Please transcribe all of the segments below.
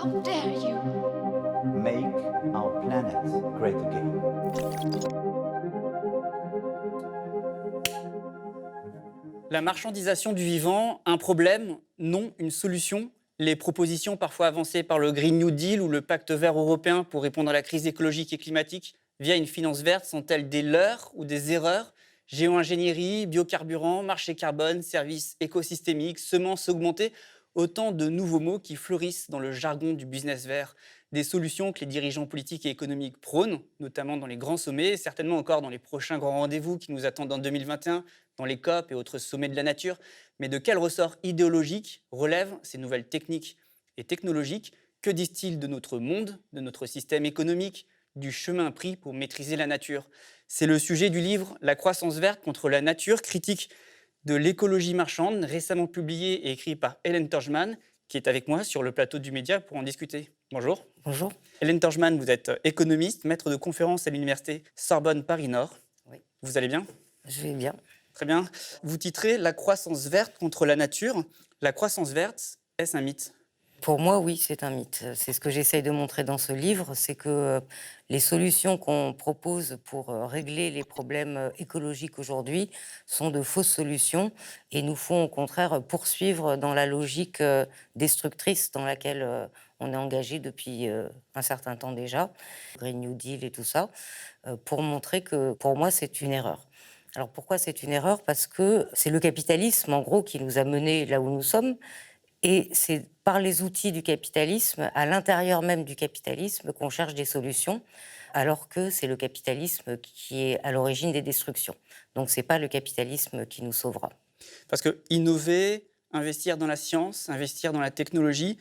How dare you? Make our planet great again. La marchandisation du vivant, un problème? Non, une solution. Les propositions parfois avancées par le Green New Deal ou le Pacte vert européen pour répondre à la crise écologique et climatique via une finance verte sont-elles des leurres ou des erreurs? Géo-ingénierie, biocarburants, marché carbone, services écosystémiques, semences augmentées, autant de nouveaux mots qui fleurissent dans le jargon du business vert. Des solutions que les dirigeants politiques et économiques prônent, notamment dans les grands sommets, et certainement encore dans les prochains grands rendez-vous qui nous attendent en 2021, dans les COP et autres sommets de la nature. Mais de quel ressort idéologique relèvent ces nouvelles techniques et technologiques? Que disent-ils de notre monde, de notre système économique, du chemin pris pour maîtriser la nature? C'est le sujet du livre La croissance verte contre la nature, critique de l'écologie marchande, récemment publié et écrit par Hélène Torgman, qui est avec moi sur le plateau du Média pour en discuter. Bonjour. Bonjour. Hélène Torgman, vous êtes économiste, maître de conférences à l'université Sorbonne Paris-Nord. Oui. Vous allez bien? Je vais bien. Très bien. Vous titrez La croissance verte contre la nature. La croissance verte, est-ce un mythe? Pour moi, oui, c'est un mythe. C'est ce que j'essaye de montrer dans ce livre, c'est que les solutions qu'on propose pour régler les problèmes écologiques aujourd'hui sont de fausses solutions et nous font au contraire poursuivre dans la logique destructrice dans laquelle on est engagé depuis un certain temps déjà, Green New Deal et tout ça, pour montrer que pour moi, c'est une erreur. Alors pourquoi c'est une erreur? Parce que c'est le capitalisme, en gros, qui nous a menés là où nous sommes. Et c'est par les outils du capitalisme, à l'intérieur même du capitalisme, qu'on cherche des solutions, alors que c'est le capitalisme qui est à l'origine des destructions. Donc c'est pas le capitalisme qui nous sauvera. Parce que innover, investir dans la science, investir dans la technologie,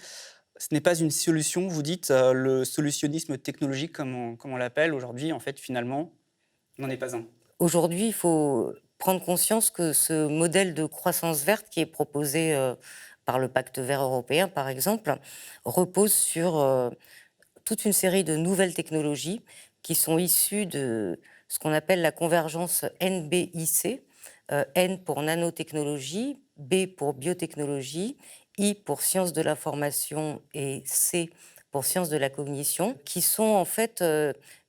ce n'est pas une solution, vous dites, le solutionnisme technologique, comme on l'appelle aujourd'hui, en fait, finalement, n'en est pas un. Aujourd'hui, il faut prendre conscience que ce modèle de croissance verte qui est proposé par le Pacte vert européen, par exemple, repose sur toute une série de nouvelles technologies qui sont issues de ce qu'on appelle la convergence NBIC, N pour nanotechnologie, B pour biotechnologie, I pour sciences de l'information et C pour sciences de la cognition, qui sont en fait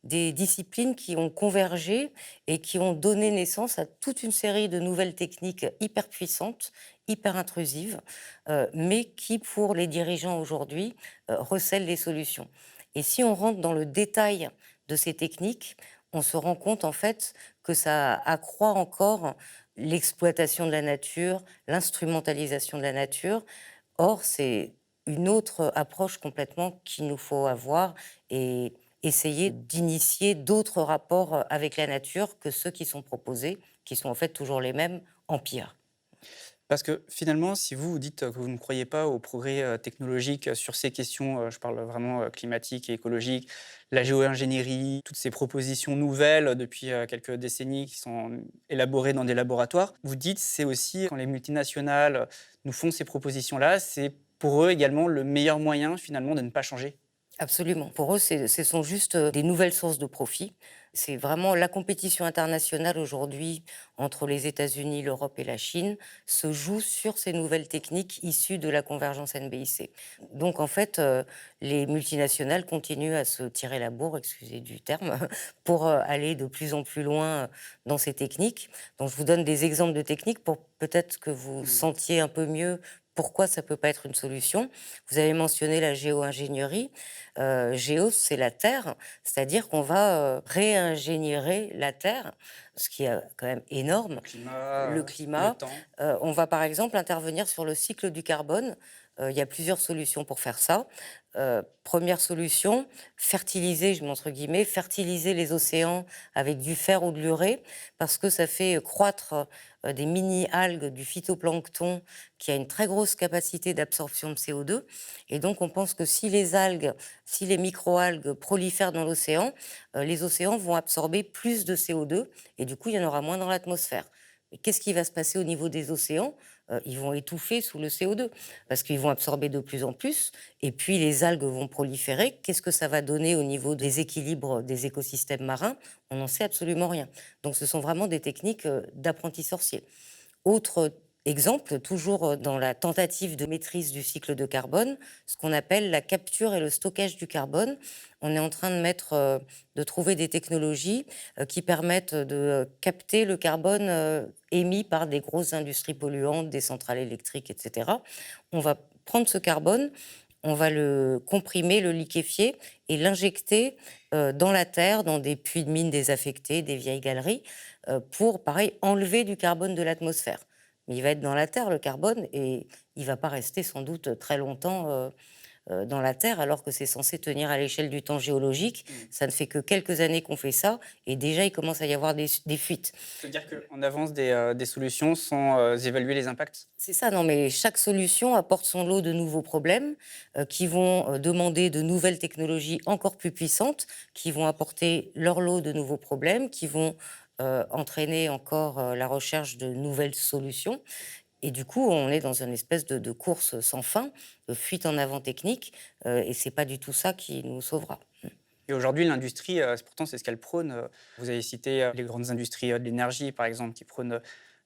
des disciplines qui ont convergé et qui ont donné naissance à toute une série de nouvelles techniques hyper puissantes, hyper intrusives, mais qui, pour les dirigeants aujourd'hui, recèlent les solutions. Et si on rentre dans le détail de ces techniques, on se rend compte en fait que ça accroît encore l'exploitation de la nature, l'instrumentalisation de la nature. Or, c'est une autre approche complètement qu'il nous faut avoir et essayer d'initier d'autres rapports avec la nature que ceux qui sont proposés, qui sont en fait toujours les mêmes, en pire. Parce que finalement, si vous dites que vous ne croyez pas au progrès technologique sur ces questions, je parle vraiment climatiques et écologiques, la géo-ingénierie, toutes ces propositions nouvelles depuis quelques décennies qui sont élaborées dans des laboratoires, vous dites c'est aussi quand les multinationales nous font ces propositions-là, c'est pour eux également le meilleur moyen finalement de ne pas changer. Absolument. Pour eux, ce sont juste des nouvelles sources de profit. C'est vraiment la compétition internationale aujourd'hui entre les États-Unis, l'Europe et la Chine se joue sur ces nouvelles techniques issues de la convergence NBIC. Donc en fait, les multinationales continuent à se tirer la bourre, excusez du terme, pour aller de plus en plus loin dans ces techniques. Donc je vous donne des exemples de techniques pour peut-être que vous sentiez un peu mieux pourquoi ça ne peut pas être une solution. Vous avez mentionné la géo-ingénierie. Géos, c'est la Terre, c'est-à-dire qu'on va réingénierer la Terre, ce qui est quand même énorme. Le Le climat. temps. On va par exemple intervenir sur le cycle du carbone. Il y a plusieurs solutions pour faire ça. Première solution, fertiliser, je mets entre guillemets, fertiliser les océans avec du fer ou de l'urée, parce que ça fait croître des mini-algues, du phytoplancton, qui a une très grosse capacité d'absorption de CO2. Et donc, on pense que si les algues, si les micro-algues prolifèrent dans l'océan, les océans vont absorber plus de CO2, et du coup, il y en aura moins dans l'atmosphère. Mais qu'est-ce qui va se passer au niveau des océans? Ils vont étouffer sous le CO2 parce qu'ils vont absorber de plus en plus. Et puis les algues vont proliférer. Qu'est-ce que ça va donner au niveau des équilibres des écosystèmes marins? On n'en sait absolument rien. Donc ce sont vraiment des techniques d'apprentis sorciers. Autre Exemple, toujours dans la tentative de maîtrise du cycle de carbone, ce qu'on appelle la capture et le stockage du carbone. On est en train de trouver des technologies qui permettent de capter le carbone émis par des grosses industries polluantes, des centrales électriques, etc. On va prendre ce carbone, on va le comprimer, le liquéfier et l'injecter dans la terre, dans des puits de mines désaffectés, des vieilles galeries, pour, pareil, enlever du carbone de l'atmosphère. Mais il va être dans la terre, le carbone, et il ne va pas rester sans doute très longtemps dans la terre, alors que c'est censé tenir à l'échelle du temps géologique. Ça ne fait que quelques années qu'on fait ça, et déjà, il commence à y avoir des fuites. C'est-à-dire qu'on avance des solutions sans évaluer les impacts? C'est ça, non, mais chaque solution apporte son lot de nouveaux problèmes qui vont demander de nouvelles technologies encore plus puissantes, qui vont apporter leur lot de nouveaux problèmes, qui vont entraîner encore la recherche de nouvelles solutions. Et du coup, on est dans une espèce de course sans fin, de fuite en avant technique, et c'est pas du tout ça qui nous sauvera. Et aujourd'hui, l'industrie, pourtant, c'est ce qu'elle prône. Vous avez cité les grandes industries de l'énergie, par exemple, qui prônent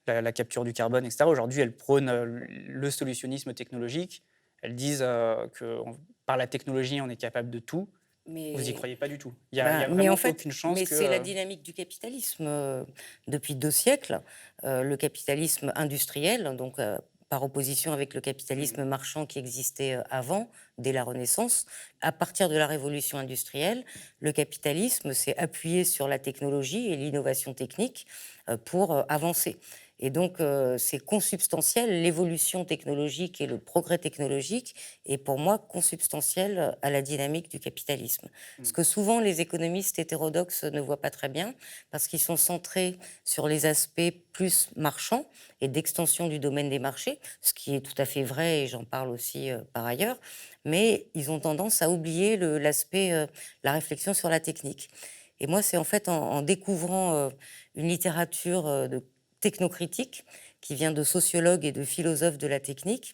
la capture du carbone, etc. Aujourd'hui, elles prônent le solutionnisme technologique. Elles disent que par la technologie, on est capable de tout. Mais Vous n'y croyez pas du tout. Il y a mais vraiment en fait, aucune chance que... c'est la dynamique du capitalisme. Depuis 2 siècles, le capitalisme industriel, donc par opposition avec le capitalisme marchand qui existait avant, dès la Renaissance, à partir de la révolution industrielle, le capitalisme s'est appuyé sur la technologie et l'innovation technique pour avancer. Et donc, c'est consubstantiel, l'évolution technologique et le progrès technologique est pour moi consubstantiel à la dynamique du capitalisme. Ce que souvent les économistes hétérodoxes ne voient pas très bien, parce qu'ils sont centrés sur les aspects plus marchands et d'extension du domaine des marchés, ce qui est tout à fait vrai et j'en parle aussi par ailleurs, mais ils ont tendance à oublier l'aspect, la réflexion sur la technique. Et moi, c'est en fait en découvrant une littérature de technocritique qui vient de sociologues et de philosophes de la technique,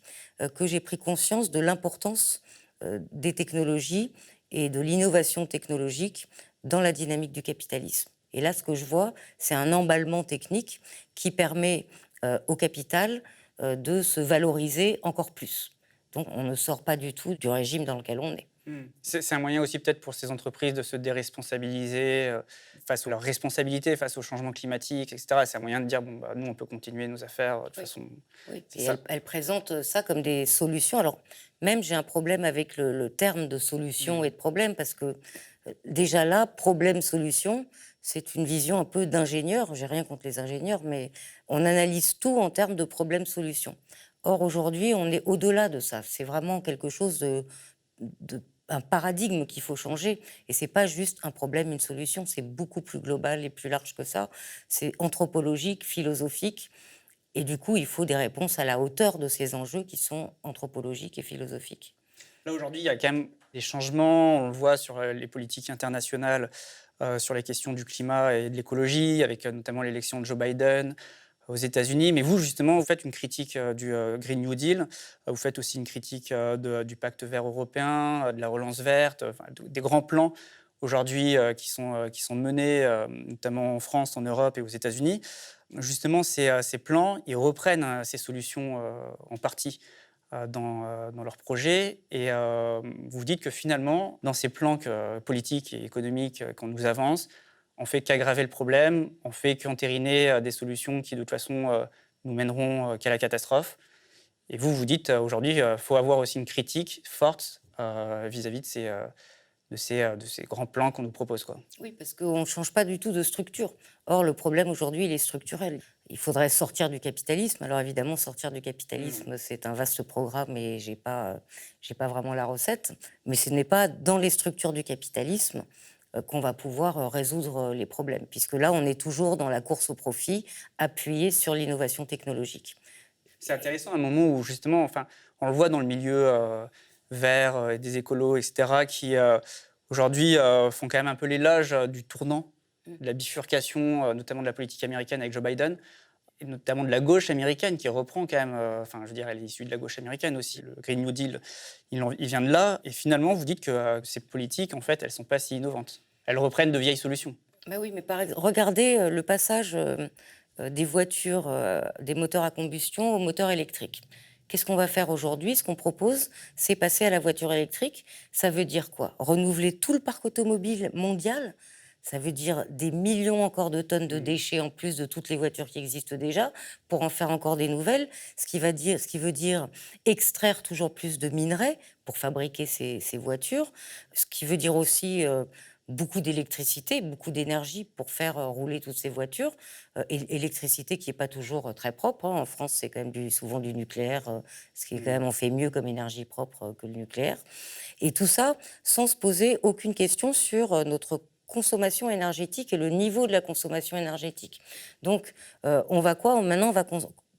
que j'ai pris conscience de l'importance des technologies et de l'innovation technologique dans la dynamique du capitalisme. Et là, ce que je vois, c'est un emballement technique qui permet au capital de se valoriser encore plus. Donc, on ne sort pas du tout du régime dans lequel on est. C'est un moyen aussi peut-être pour ces entreprises de se déresponsabiliser face à leurs responsabilités, face au changement climatique, etc. C'est un moyen de dire, bon, bah, nous, on peut continuer nos affaires de toute façon. Oui, C'est et ça. elle présente ça comme des solutions. Alors, même j'ai un problème avec le terme de solution et de problème, parce que déjà là, problème-solution, c'est une vision un peu d'ingénieur. J'ai rien contre les ingénieurs, mais on analyse tout en termes de problème-solution. Or, aujourd'hui, on est au-delà de ça. C'est vraiment quelque chose un paradigme qu'il faut changer. Et c'est pas juste un problème, une solution. C'est beaucoup plus global et plus large que ça. C'est anthropologique, philosophique. Et du coup, il faut des réponses à la hauteur de ces enjeux qui sont anthropologiques et philosophiques. Là, aujourd'hui, il y a quand même des changements. On le voit sur les politiques internationales, sur les questions du climat et de l'écologie, avec notamment l'élection de Joe Biden aux États-Unis. Mais vous, justement, vous faites une critique du Green New Deal. Vous faites aussi une critique du pacte vert européen, de la relance verte, des grands plans aujourd'hui qui sont menés, notamment en France, en Europe et aux États-Unis. Justement, ces plans, ils reprennent ces solutions en partie dans leur projet. Et vous dites que finalement, dans ces plans politiques et économiques qu'on nous avance, on fait qu'aggraver le problème, on fait qu'entériner des solutions qui, de toute façon, nous mèneront qu'à la catastrophe. Et vous dites aujourd'hui qu'il faut avoir aussi une critique forte vis-à-vis de ces grands plans qu'on nous propose, quoi. Oui, parce qu'on ne change pas du tout de structure. Or, le problème aujourd'hui, il est structurel. Il faudrait sortir du capitalisme. Alors évidemment, sortir du capitalisme, c'est un vaste programme et j'ai pas vraiment la recette. Mais ce n'est pas dans les structures du capitalisme qu'on va pouvoir résoudre les problèmes, puisque là, on est toujours dans la course au profit, appuyée sur l'innovation technologique. C'est intéressant, un moment où justement, enfin, on le voit dans le milieu vert, des écolos, etc., qui aujourd'hui font quand même un peu l'éloge du tournant, de la bifurcation, notamment de la politique américaine avec Joe Biden, et notamment de la gauche américaine qui reprend quand même, enfin, je veux dire, elle est issue de la gauche américaine aussi. Le Green New Deal, il vient de là. Et finalement, vous dites que ces politiques, en fait, elles ne sont pas si innovantes. Elles reprennent de vieilles solutions. Ben oui, mais regardez le passage des voitures, des moteurs à combustion aux moteurs électriques. Qu'est-ce qu'on va faire aujourd'hui? Ce qu'on propose, c'est passer à la voiture électrique. Ça veut dire quoi? Renouveler tout le parc automobile mondial. Ça veut dire des millions encore de tonnes de déchets en plus de toutes les voitures qui existent déjà, pour en faire encore des nouvelles, ce qui veut dire extraire toujours plus de minerais pour fabriquer ces voitures, ce qui veut dire aussi beaucoup d'électricité, beaucoup d'énergie pour faire rouler toutes ces voitures, électricité qui n'est pas toujours très propre, hein. En France, c'est quand même souvent du nucléaire, ce qui est quand même, on fait mieux comme énergie propre que le nucléaire. Et tout ça sans se poser aucune question sur notre consommation énergétique et le niveau de la consommation énergétique. Donc, on va quoi? Maintenant, on va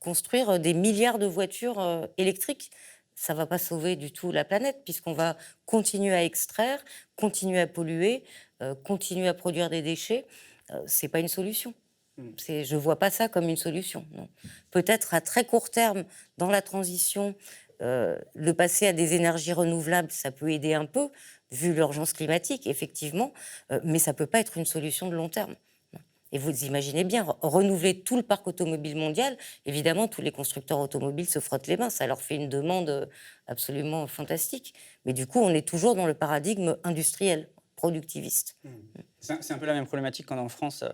construire des milliards de voitures électriques. Ça ne va pas sauver du tout la planète, puisqu'on va continuer à extraire, continuer à polluer, continuer à produire des déchets. Ce n'est pas une solution. Je ne vois pas ça comme une solution. Non. Peut-être à très court terme, dans la transition, le passer à des énergies renouvelables, ça peut aider un peu, vu l'urgence climatique, effectivement, mais ça ne peut pas être une solution de long terme. Et vous imaginez bien, renouveler tout le parc automobile mondial, évidemment, tous les constructeurs automobiles se frottent les mains, ça leur fait une demande absolument fantastique. Mais du coup, on est toujours dans le paradigme industriel, productiviste. C'est un peu la même problématique qu'on a en France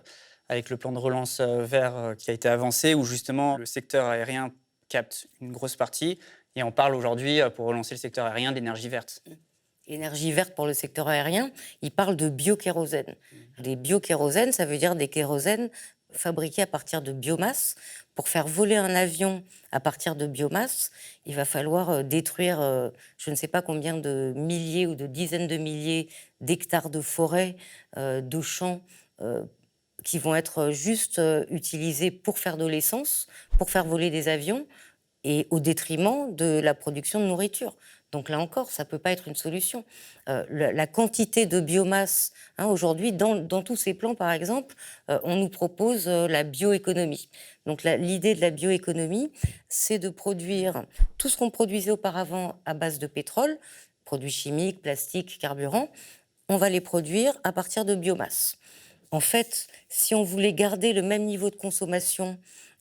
avec le plan de relance vert qui a été avancé, où justement le secteur aérien capte une grosse partie. Et on parle aujourd'hui, pour relancer le secteur aérien, d'énergie verte. Énergie verte pour le secteur aérien, il parle de biokérosène. Les biokérosènes, ça veut dire des kérosènes fabriqués à partir de biomasse. Pour faire voler un avion à partir de biomasse, il va falloir détruire je ne sais pas combien de milliers ou de dizaines de milliers d'hectares de forêt, de champs, qui vont être juste utilisés pour faire de l'essence, pour faire voler des avions, et au détriment de la production de nourriture. Donc là encore, ça ne peut pas être une solution. La quantité de biomasse, hein, aujourd'hui, dans tous ces plans, par exemple, on nous propose la bioéconomie. Donc l'idée de la bioéconomie, c'est de produire tout ce qu'on produisait auparavant à base de pétrole, produits chimiques, plastiques, carburants, on va les produire à partir de biomasse. En fait, si on voulait garder le même niveau de consommation,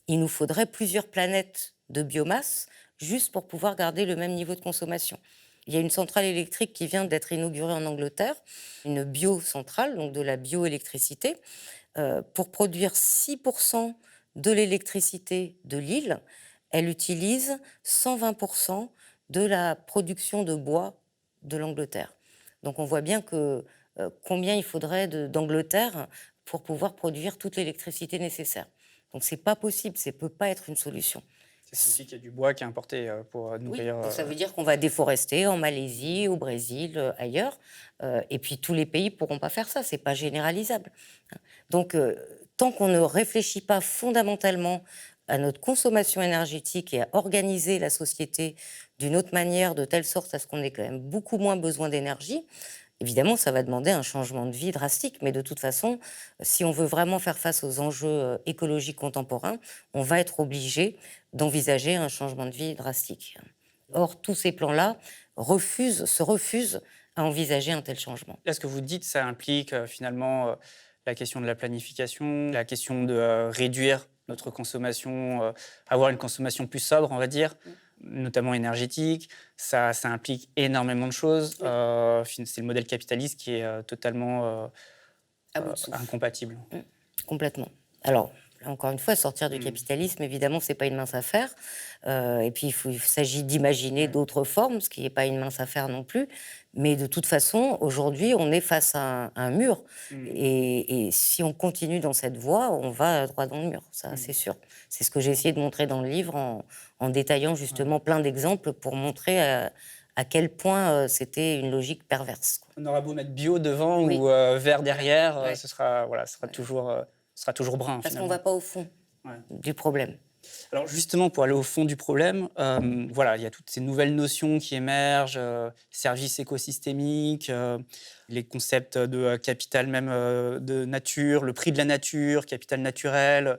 il nous faudrait plusieurs planètes de biomasse juste pour pouvoir garder le même niveau de consommation. Il y a une centrale électrique qui vient d'être inaugurée en Angleterre, une biocentrale, donc de la bioélectricité. Pour produire 6% de l'électricité de l'île, elle utilise 120% de la production de bois de l'Angleterre. Donc on voit bien que combien il faudrait d'Angleterre pour pouvoir produire toute l'électricité nécessaire. Donc c'est pas possible, ça ne peut pas être une solution. Ça signifie qu'il y a du bois qui est importé pour nourrir... Oui, ça veut dire qu'on va déforester en Malaisie, au Brésil, ailleurs. Et puis tous les pays ne pourront pas faire ça, ce n'est pas généralisable. Donc tant qu'on ne réfléchit pas fondamentalement à notre consommation énergétique et à organiser la société d'une autre manière, de telle sorte à ce qu'on ait quand même beaucoup moins besoin d'énergie, évidemment, ça va demander un changement de vie drastique, mais de toute façon, si on veut vraiment faire face aux enjeux écologiques contemporains, on va être obligé d'envisager un changement de vie drastique. Or, tous ces plans-là se refusent à envisager un tel changement. Là, ce que vous dites, ça implique finalement la question de la planification, la question de réduire notre consommation, avoir une consommation plus sobre, on va dire, notamment énergétique. Ça implique énormément de choses. C'est le modèle capitaliste qui est totalement incompatible. Complètement. Alors, encore une fois, sortir du capitalisme, évidemment, ce n'est pas une mince affaire. Et puis, il s'agit d'imaginer d'autres formes, ce qui n'est pas une mince affaire non plus. Mais de toute façon, aujourd'hui, on est face à un mur. Et si on continue dans cette voie, on va droit dans le mur, ça, c'est sûr. C'est ce que j'ai essayé de montrer dans le livre en détaillant justement plein d'exemples pour montrer à quel point c'était une logique perverse. On aura beau mettre bio devant ou vert derrière, ce sera toujours brun. Parce qu'on ne va pas au fond du problème. Alors justement, pour aller au fond du problème, il y a toutes ces nouvelles notions qui émergent, services écosystémiques, les concepts de capital même de nature, le prix de la nature, capital naturel.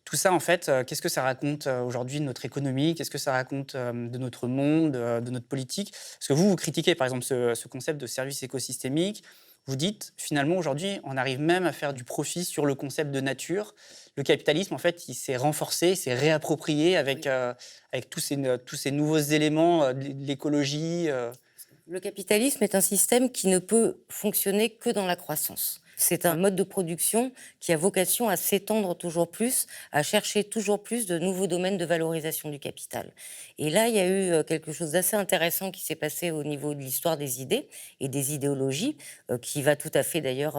Tout ça, en fait, qu'est-ce que ça raconte aujourd'hui de notre économie? Qu'est-ce que ça raconte de notre monde, de notre politique? Parce que vous critiquez, par exemple, ce concept de service écosystémique. Vous dites, finalement, aujourd'hui, on arrive même à faire du profit sur le concept de nature. Le capitalisme, en fait, il s'est renforcé, il s'est réapproprié avec, Oui. avec tous ces nouveaux éléments de l'écologie. Le capitalisme est un système qui ne peut fonctionner que dans la croissance. C'est un mode de production qui a vocation à s'étendre toujours plus, à chercher toujours plus de nouveaux domaines de valorisation du capital. Et là, il y a eu quelque chose d'assez intéressant qui s'est passé au niveau de l'histoire des idées et des idéologies, qui va tout à fait d'ailleurs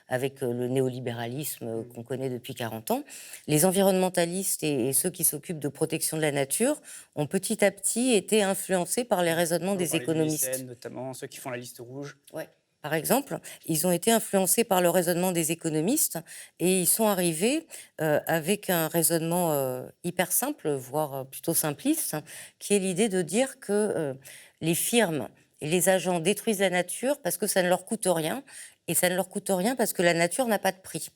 avec le néolibéralisme qu'on connaît depuis 40 ans. Les environnementalistes et ceux qui s'occupent de protection de la nature ont petit à petit été influencés par les raisonnements On des parlait du économistes. mécène, notamment ceux qui font la liste rouge. Ouais. Par exemple, ils ont été influencés par le raisonnement des économistes et ils sont arrivés avec un raisonnement hyper simple, voire plutôt simpliste, qui est l'idée de dire que les firmes et les agents détruisent la nature parce que ça ne leur coûte rien, et ça ne leur coûte rien parce que la nature n'a pas de prix.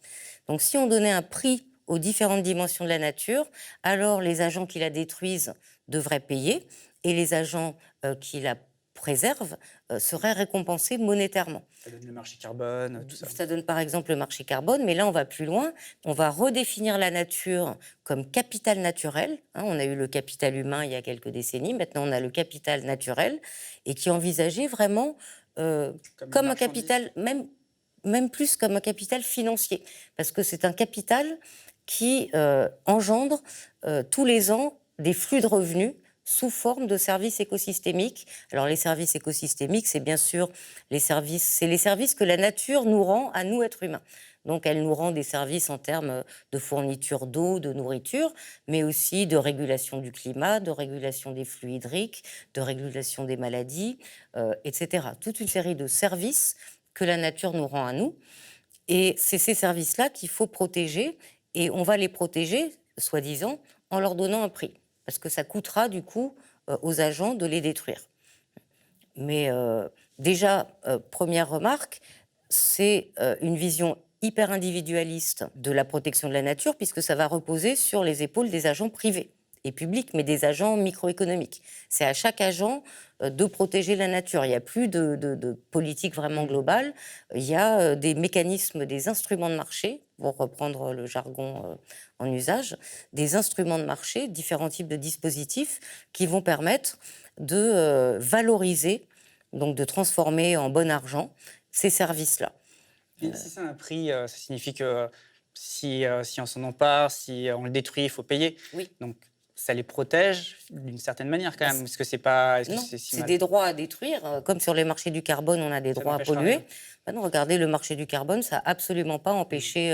Donc si on donnait un prix aux différentes dimensions de la nature, alors les agents qui la détruisent devraient payer et les agents qui la préservent seraient récompensés monétairement. Ça donne le marché carbone, tout ça. Ça donne par exemple le marché carbone, mais là on va plus loin. On va redéfinir la nature comme capital naturel. On a eu le capital humain il y a quelques décennies, maintenant on a le capital naturel, et qui est envisagé vraiment comme un capital, même plus comme un capital financier, parce que c'est un capital qui engendre tous les ans des flux de revenus sous forme de services écosystémiques. Alors les services écosystémiques, c'est bien sûr les services que la nature nous rend à nous, êtres humains. Donc elle nous rend des services en termes de fourniture d'eau, de nourriture, mais aussi de régulation du climat, de régulation des flux hydriques, de régulation des maladies, etc. Toute une série de services que la nature nous rend à nous. Et c'est ces services-là qu'il faut protéger, et on va les protéger, soi-disant, en leur donnant un prix. Parce que ça coûtera, du coup, aux agents de les détruire. Mais déjà, première remarque, c'est une vision hyper individualiste de la protection de la nature, puisque ça va reposer sur les épaules des agents privés et publics, mais des agents microéconomiques. C'est à chaque agent de protéger la nature. Il n'y a plus de politique vraiment globale. Il y a des mécanismes, des instruments de marché, pour reprendre le jargon en usage, des instruments de marché, différents types de dispositifs qui vont permettre de valoriser, donc de transformer en bon argent ces services-là. Et si ça a un prix, ça signifie que si on s'en empare, si on le détruit, il faut payer. Oui. Donc ça les protège d'une certaine manière quand même. Est-ce que c'est Non, si c'est mal des droits à détruire. Comme sur les marchés du carbone, on a des Ça droits à n'empêchera polluer. rien. Ben non, regardez, le marché du carbone, ça n'a absolument pas empêché,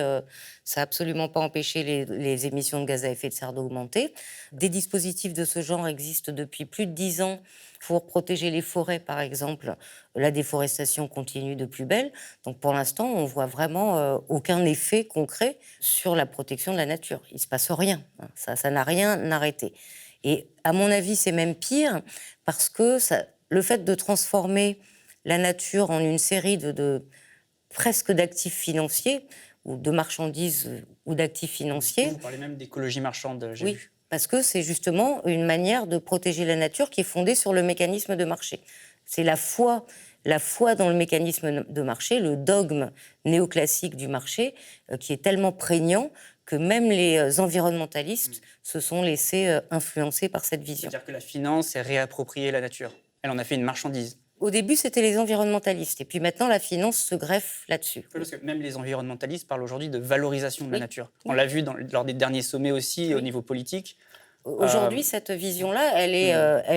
les émissions de gaz à effet de serre d'augmenter. Des dispositifs de ce genre existent depuis plus de 10 ans pour protéger les forêts, par exemple. La déforestation continue de plus belle. Donc pour l'instant, on ne voit vraiment aucun effet concret sur la protection de la nature. Il ne se passe rien. Ça n'a rien arrêté. Et à mon avis, c'est même pire, parce que le fait de transformer la nature en une série presque d'actifs financiers, ou de marchandises ou d'actifs financiers. Vous parlez même d'écologie marchande, j'ai Oui, vu. parce que c'est justement une manière de protéger la nature qui est fondée sur le mécanisme de marché. C'est la foi dans le mécanisme de marché, le dogme néoclassique du marché, qui est tellement prégnant que même les environnementalistes se sont laissés influencer par cette vision. C'est-à-dire que la finance s'est réappropriée la nature. Elle en a fait une marchandise. Au début, c'était les environnementalistes, et puis maintenant, la finance se greffe là-dessus. Parce que même les environnementalistes parlent aujourd'hui de valorisation de la Oui. nature. On l'a vu lors des derniers sommets aussi au niveau politique. Aujourd'hui, cette vision-là, elle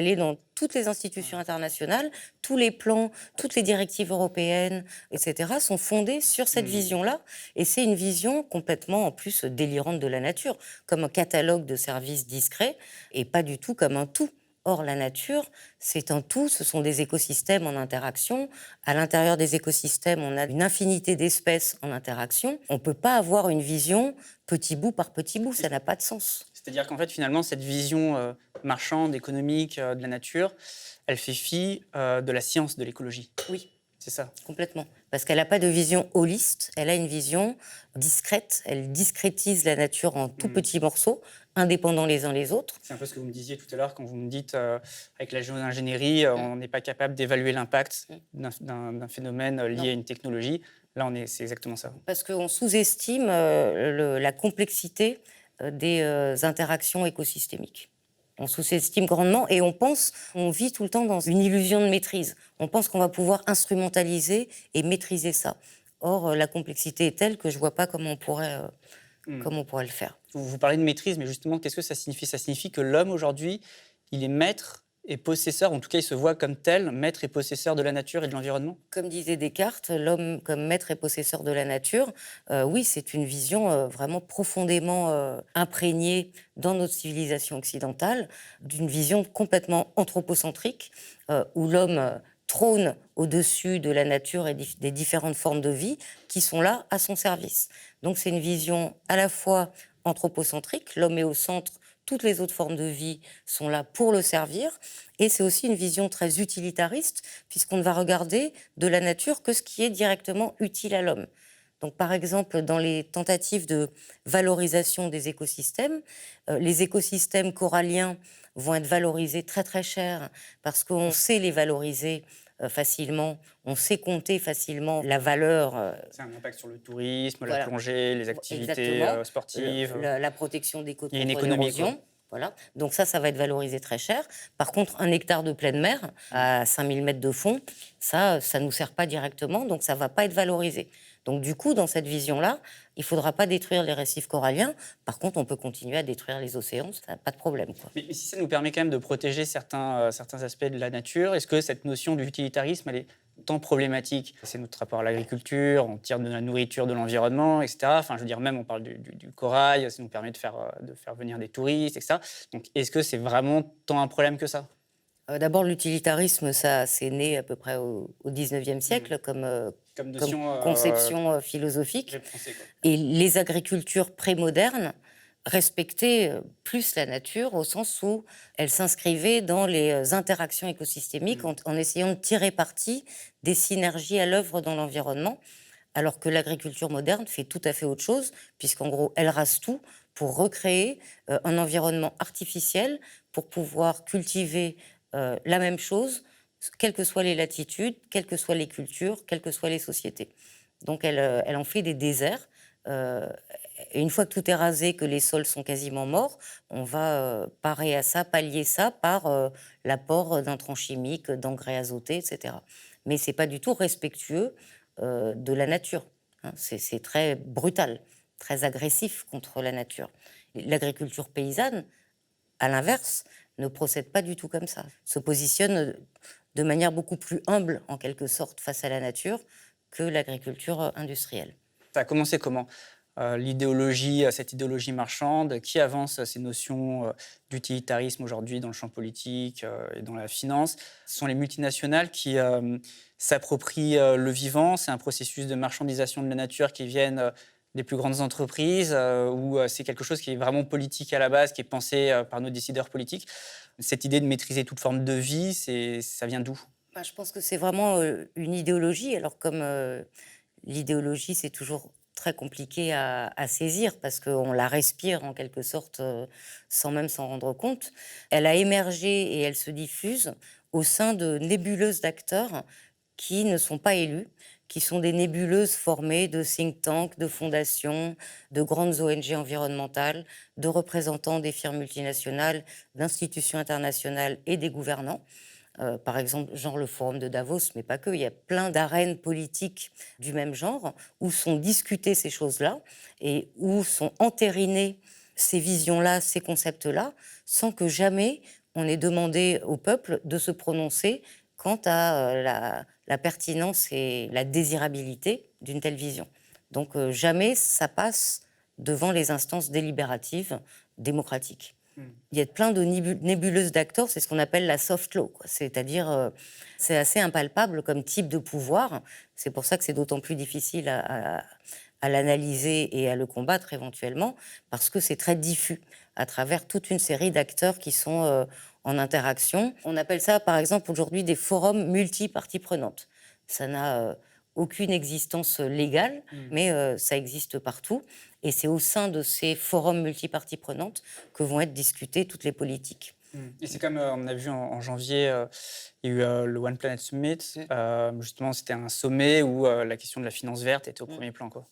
est dans toutes les institutions internationales, tous les plans, toutes les directives européennes, etc., sont fondés sur cette vision-là. Et c'est une vision complètement, en plus, délirante de la nature, comme un catalogue de services discrets, et pas du tout comme un tout. Or, la nature, c'est un tout, ce sont des écosystèmes en interaction. À l'intérieur des écosystèmes, on a une infinité d'espèces en interaction. On ne peut pas avoir une vision petit bout par petit bout, ça n'a pas de sens. C'est-à-dire qu'en fait, finalement, cette vision marchande, économique de la nature, elle fait fi de la science de l'écologie. Oui. C'est ça. Complètement. Parce qu'elle n'a pas de vision holiste, elle a une vision discrète. Elle discrétise la nature en tout petits morceaux, indépendants les uns les autres. C'est un peu ce que vous me disiez tout à l'heure quand vous me dites, avec la géo-ingénierie, on n'est pas capable d'évaluer l'impact d'un phénomène lié à une technologie. Là, c'est exactement ça. Parce qu'on sous-estime la complexité des interactions écosystémiques. On sous-estime grandement et on vit tout le temps dans une illusion de maîtrise. On pense qu'on va pouvoir instrumentaliser et maîtriser ça. Or, la complexité est telle que je ne vois pas comment on pourrait le faire. Vous parlez de maîtrise, mais justement, qu'est-ce que ça signifie? Ça signifie que l'homme, aujourd'hui, il est maître et possesseur, en tout cas, il se voit comme tel, maître et possesseur de la nature et de l'environnement? Comme disait Descartes, l'homme comme maître et possesseur de la nature, oui, c'est une vision vraiment profondément imprégnée dans notre civilisation occidentale, d'une vision complètement anthropocentrique, où l'homme trône au-dessus de la nature et des différentes formes de vie qui sont là à son service. Donc c'est une vision à la fois anthropocentrique, l'homme est au centre, toutes les autres formes de vie sont là pour le servir, et c'est aussi une vision très utilitariste, puisqu'on ne va regarder de la nature que ce qui est directement utile à l'homme. Donc, par exemple, dans les tentatives de valorisation des écosystèmes, les écosystèmes coralliens vont être valorisés très très cher, parce qu'on sait les valoriser facilement, on sait compter facilement la valeur. C'est un impact sur le tourisme, Voilà. la plongée, les activités sportives. La protection des côtes Il y a une contre économie, l'érosion. quoi. Voilà. Donc ça va être valorisé très cher. Par contre, 1 hectare de pleine mer à 5000 mètres de fond, ça ne nous sert pas directement, donc ça ne va pas être valorisé. Donc du coup, dans cette vision-là, il ne faudra pas détruire les récifs coralliens. Par contre, on peut continuer à détruire les océans, ça n'a pas de problème, quoi. Mais si ça nous permet quand même de protéger certains aspects de la nature, est-ce que cette notion d'utilitarisme, elle est tant problématique? C'est notre rapport à l'agriculture, on tire de la nourriture de l'environnement, etc. Enfin, je veux dire, même on parle du corail, ça nous permet de faire venir des touristes, etc. Donc, est-ce que c'est vraiment tant un problème que ça? D'abord, l'utilitarisme, ça c'est né à peu près au 19e siècle comme notion, conception philosophique. j'ai pensé, quoi. Et les agricultures prémodernes respectaient plus la nature au sens où elles s'inscrivaient dans les interactions écosystémiques en essayant de tirer parti des synergies à l'œuvre dans l'environnement, alors que l'agriculture moderne fait tout à fait autre chose, puisqu'en gros, elle rase tout pour recréer un environnement artificiel pour pouvoir cultiver la même chose, quelles que soient les latitudes, quelles que soient les cultures, quelles que soient les sociétés. Donc elle en fait des déserts. Et une fois que tout est rasé, que les sols sont quasiment morts, on va parer à ça, pallier ça par l'apport d'intrants chimiques, d'engrais azotés, etc. Mais c'est pas du tout respectueux de la nature. Hein. C'est très brutal, très agressif contre la nature. L'agriculture paysanne, à l'inverse, ne procède pas du tout comme ça. Se positionne de manière beaucoup plus humble, en quelque sorte, face à la nature que l'agriculture industrielle. Ça a commencé comment? Cette idéologie marchande, qui avance ces notions d'utilitarisme aujourd'hui dans le champ politique et dans la finance? Ce sont les multinationales qui s'approprient le vivant. C'est un processus de marchandisation de la nature qui vient des plus grandes entreprises ou c'est quelque chose qui est vraiment politique à la base, qui est pensé par nos décideurs politiques? Cette idée de maîtriser toute forme de vie, ça vient d'où? Je pense que c'est vraiment une idéologie. Alors comme l'idéologie, c'est toujours très compliqué à saisir parce qu'on la respire en quelque sorte sans même s'en rendre compte. Elle a émergé et elle se diffuse au sein de nébuleuses d'acteurs qui ne sont pas élus, qui sont des nébuleuses formées de think tanks, de fondations, de grandes ONG environnementales, de représentants des firmes multinationales, d'institutions internationales et des gouvernants. Par exemple, genre le forum de Davos, mais pas que, il y a plein d'arènes politiques du même genre où sont discutées ces choses-là et où sont entérinées ces visions-là, ces concepts-là, sans que jamais on ait demandé au peuple de se prononcer quant à la pertinence et la désirabilité d'une telle vision. Donc jamais ça passe devant les instances délibératives démocratiques. Il y a plein de nébuleuses d'acteurs, c'est ce qu'on appelle la soft law, quoi. C'est-à-dire, c'est assez impalpable comme type de pouvoir. C'est pour ça que c'est d'autant plus difficile à l'analyser et à le combattre éventuellement, parce que c'est très diffus à travers toute une série d'acteurs qui sont en interaction. On appelle ça, par exemple, aujourd'hui des forums multi-parties prenantes. Ça n'a aucune existence légale, mais ça existe partout. Et c'est au sein de ces forums multiparties prenantes que vont être discutées toutes les politiques. Et c'est comme on a vu en janvier, il y a eu le One Planet Summit. Justement, c'était un sommet où la question de la finance verte était au premier plan, quoi.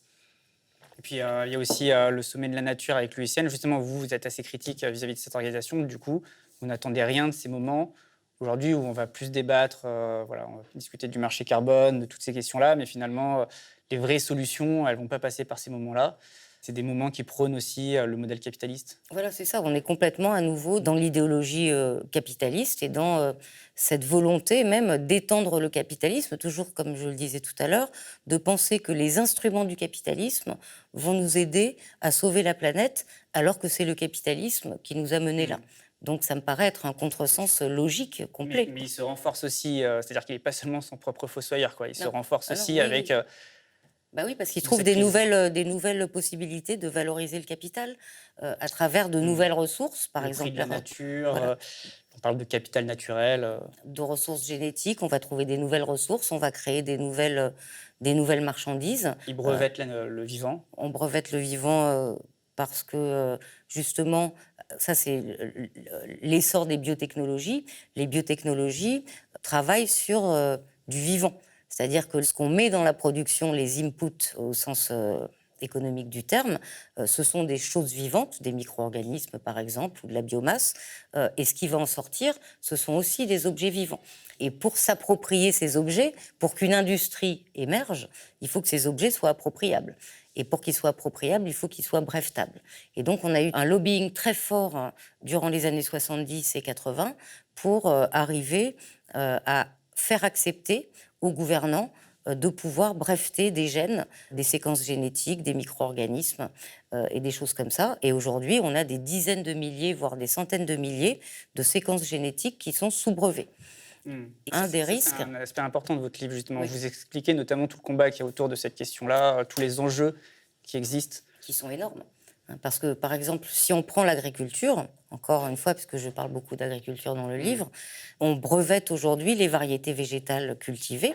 Et puis, il y a aussi le sommet de la nature avec l'UICN. Justement, vous êtes assez critique vis-à-vis de cette organisation. Du coup, vous n'attendez rien de ces moments aujourd'hui où on va plus débattre, voilà, on va discuter du marché carbone, de toutes ces questions-là, mais finalement, les vraies solutions, elles ne vont pas passer par ces moments-là. C'est des moments qui prônent aussi le modèle capitaliste. Voilà, c'est ça. On est complètement à nouveau dans l'idéologie capitaliste et dans cette volonté même d'étendre le capitalisme, toujours comme je le disais tout à l'heure, de penser que les instruments du capitalisme vont nous aider à sauver la planète, alors que c'est le capitalisme qui nous a menés là. Donc ça me paraît être un contresens logique complet. Mais il se renforce aussi, c'est-à-dire qu'il n'est pas seulement son propre fossoyeur, quoi. Il se renforce aussi oui, avec... oui. Bah oui, parce qu'il trouve cette des crise. nouvelles possibilités de valoriser le capital à travers de nouvelles ressources, par Le exemple prix de la nature, voilà, on parle de capital naturel. de ressources génétiques. On va trouver des nouvelles ressources, on va créer des nouvelles marchandises. Il brevette le vivant. On brevette le vivant parce que justement, ça c'est l'essor des biotechnologies. Les biotechnologies travaillent sur du vivant. C'est-à-dire que ce qu'on met dans la production, les inputs au sens économique du terme, ce sont des choses vivantes, des micro-organismes par exemple, ou de la biomasse, et ce qui va en sortir, ce sont aussi des objets vivants. Et pour s'approprier ces objets, pour qu'une industrie émerge, il faut que ces objets soient appropriables. Et pour qu'ils soient appropriables, il faut qu'ils soient brevetables. Et donc on a eu un lobbying très fort durant les années 70 et 80 pour arriver à faire accepter aux gouvernants de pouvoir breveter des gènes, des séquences génétiques, des micro-organismes et des choses comme ça. Et aujourd'hui, on a des dizaines de milliers, voire des centaines de milliers de séquences génétiques qui sont sous brevet. Un des risques... C'est un aspect important de votre livre, justement. Oui. Vous expliquez notamment tout le combat qu'il y a autour de cette question-là, tous les enjeux qui existent. Qui sont énormes. Parce que, par exemple, si on prend l'agriculture, encore une fois, parce que je parle beaucoup d'agriculture dans le livre, on brevette aujourd'hui les variétés végétales cultivées.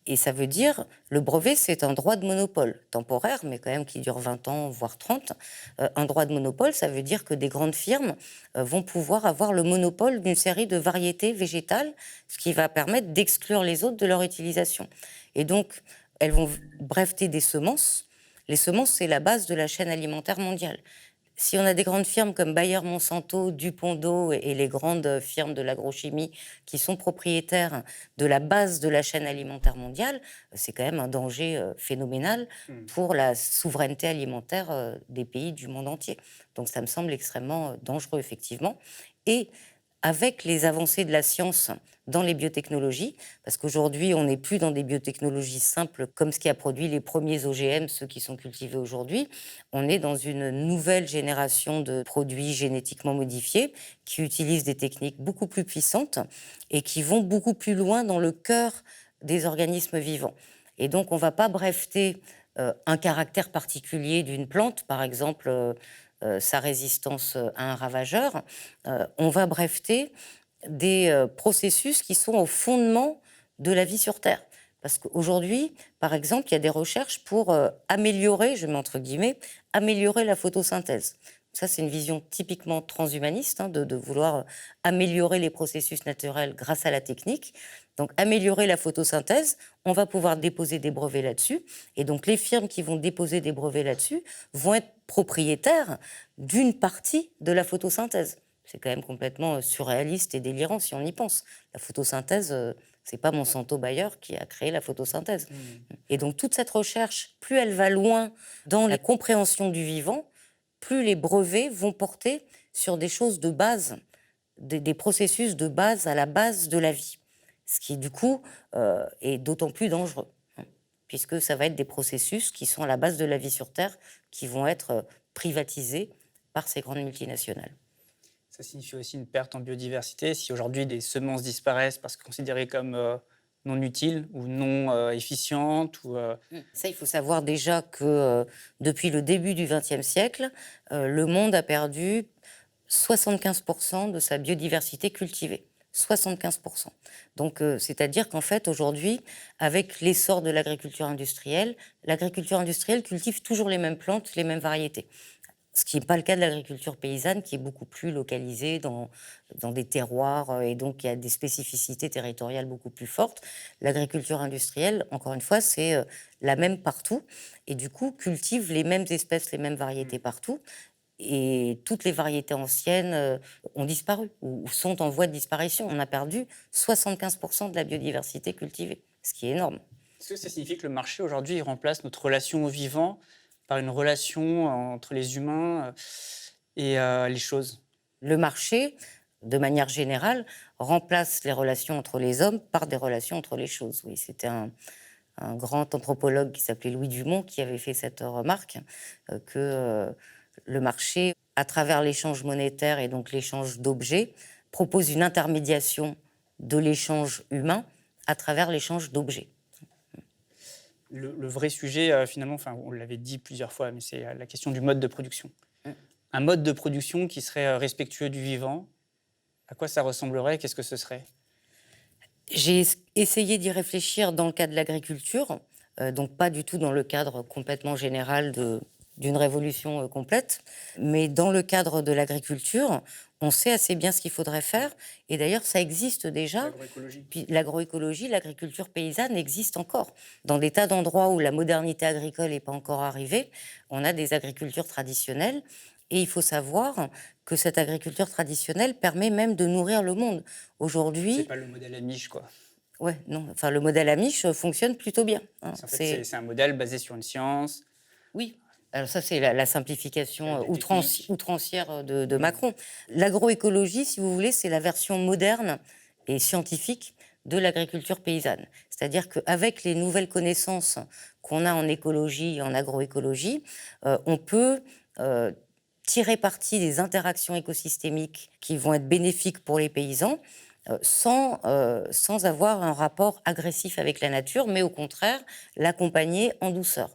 Et ça veut dire, le brevet, c'est un droit de monopole, temporaire, mais quand même qui dure 20 ans, voire 30. Un droit de monopole, ça veut dire que des grandes firmes vont pouvoir avoir le monopole d'une série de variétés végétales, ce qui va permettre d'exclure les autres de leur utilisation. Et donc, elles vont breveter des semences. Les semences, c'est la base de la chaîne alimentaire mondiale. Si on a des grandes firmes comme Bayer, Monsanto, Dupont d'Eau et les grandes firmes de l'agrochimie qui sont propriétaires de la base de la chaîne alimentaire mondiale, c'est quand même un danger phénoménal pour la souveraineté alimentaire des pays du monde entier. Donc ça me semble extrêmement dangereux, effectivement. Et avec les avancées de la science dans les biotechnologies, parce qu'aujourd'hui, on n'est plus dans des biotechnologies simples comme ce qui a produit les premiers OGM, ceux qui sont cultivés aujourd'hui. On est dans une nouvelle génération de produits génétiquement modifiés qui utilisent des techniques beaucoup plus puissantes et qui vont beaucoup plus loin dans le cœur des organismes vivants. Et donc, on ne va pas breveter un caractère particulier d'une plante, par exemple sa résistance à un ravageur. On va breveter des processus qui sont au fondement de la vie sur Terre. Parce qu'aujourd'hui, par exemple, il y a des recherches pour améliorer, je mets entre guillemets, améliorer la photosynthèse. Ça, c'est une vision typiquement transhumaniste, de vouloir améliorer les processus naturels grâce à la technique. Donc, améliorer la photosynthèse, on va pouvoir déposer des brevets là-dessus. Et donc, les firmes qui vont déposer des brevets là-dessus vont être propriétaires d'une partie de la photosynthèse. C'est quand même complètement surréaliste et délirant si on y pense. La photosynthèse, c'est pas Monsanto Bayer qui a créé la photosynthèse. Et donc, toute cette recherche, plus elle va loin dans la compréhension du vivant, plus les brevets vont porter sur des choses de base, des processus de base à la base de la vie. Ce qui, du coup, est d'autant plus dangereux, puisque ça va être des processus qui sont à la base de la vie sur Terre, qui vont être privatisés par ces grandes multinationales. Ça signifie aussi une perte en biodiversité. Si aujourd'hui des semences disparaissent parce que considérées comme non utiles ou non efficientes ou, Ça, il faut savoir déjà que depuis le début du XXe siècle, le monde a perdu 75% de sa biodiversité cultivée. 75%. Donc, c'est-à-dire qu'en fait, aujourd'hui, avec l'essor de l'agriculture industrielle cultive toujours les mêmes plantes, les mêmes variétés. Ce qui n'est pas le cas de l'agriculture paysanne, qui est beaucoup plus localisée dans des terroirs, et donc il y a des spécificités territoriales beaucoup plus fortes. L'agriculture industrielle, encore une fois, c'est la même partout, et du coup cultive les mêmes espèces, les mêmes variétés partout. Et toutes les variétés anciennes ont disparu ou sont en voie de disparition. On a perdu 75% de la biodiversité cultivée, ce qui est énorme. Est-ce que ça signifie que le marché aujourd'hui il remplace notre relation au vivant par une relation entre les humains et les choses? Le marché, de manière générale, remplace les relations entre les hommes par des relations entre les choses. Oui, c'était un grand anthropologue qui s'appelait Louis Dumont qui avait fait cette remarque, que le marché, à travers l'échange monétaire et donc l'échange d'objets, propose une intermédiation de l'échange humain à travers l'échange d'objets. Le vrai sujet, finalement, enfin, on l'avait dit plusieurs fois, mais c'est la question du mode de production. Un mode de production qui serait respectueux du vivant, à quoi ça ressemblerait? Qu'est-ce que ce serait? J'ai essayé d'y réfléchir dans le cadre de l'agriculture, donc pas du tout dans le cadre complètement général d'une révolution complète, mais dans le cadre de l'agriculture, on sait assez bien ce qu'il faudrait faire, et d'ailleurs ça existe déjà. L'agroécologie. Puis l'agroécologie, l'agriculture paysanne existe encore. Dans des tas d'endroits où la modernité agricole n'est pas encore arrivée, on a des agricultures traditionnelles, et il faut savoir que cette agriculture traditionnelle permet même de nourrir le monde. Aujourd'hui... C'est pas le modèle Amish, quoi. Ouais, non. Enfin, le modèle Amish fonctionne plutôt bien. Hein. En fait, c'est un modèle basé sur une science. Oui. Alors ça, c'est la simplification Avec des techniques. outrancière de Macron. L'agroécologie, si vous voulez, c'est la version moderne et scientifique de l'agriculture paysanne. C'est-à-dire qu'avec les nouvelles connaissances qu'on a en écologie et en agroécologie, on peut tirer parti des interactions écosystémiques qui vont être bénéfiques pour les paysans, sans avoir un rapport agressif avec la nature, mais au contraire, l'accompagner en douceur.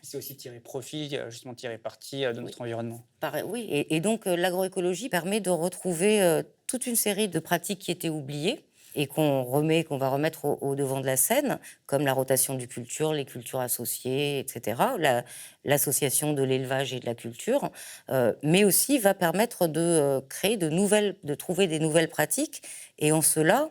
C'est aussi tirer profit, justement tirer parti de notre environnement. Oui, et donc l'agroécologie permet de retrouver toute une série de pratiques qui étaient oubliées et qu'on va remettre au devant de la scène, comme la rotation du culture, les cultures associées, etc., l'association de l'élevage et de la culture, mais aussi va permettre de créer de trouver des nouvelles pratiques, et en cela,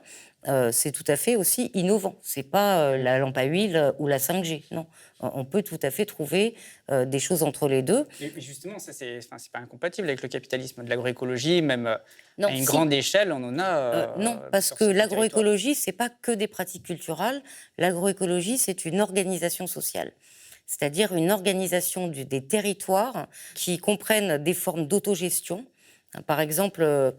c'est tout à fait aussi innovant. C'est pas la lampe à huile ou la 5G, non. On peut tout à fait trouver des choses entre les deux. Et justement, ça, c'est pas incompatible avec le capitalisme de l'agroécologie, même Non, à une si. grande échelle, on en a. Non, parce sur que certains l'agroécologie, c'est pas que des pratiques culturelles. L'agroécologie, c'est une organisation sociale. C'est-à-dire une organisation des territoires qui comprennent des formes d'autogestion. Par exemple,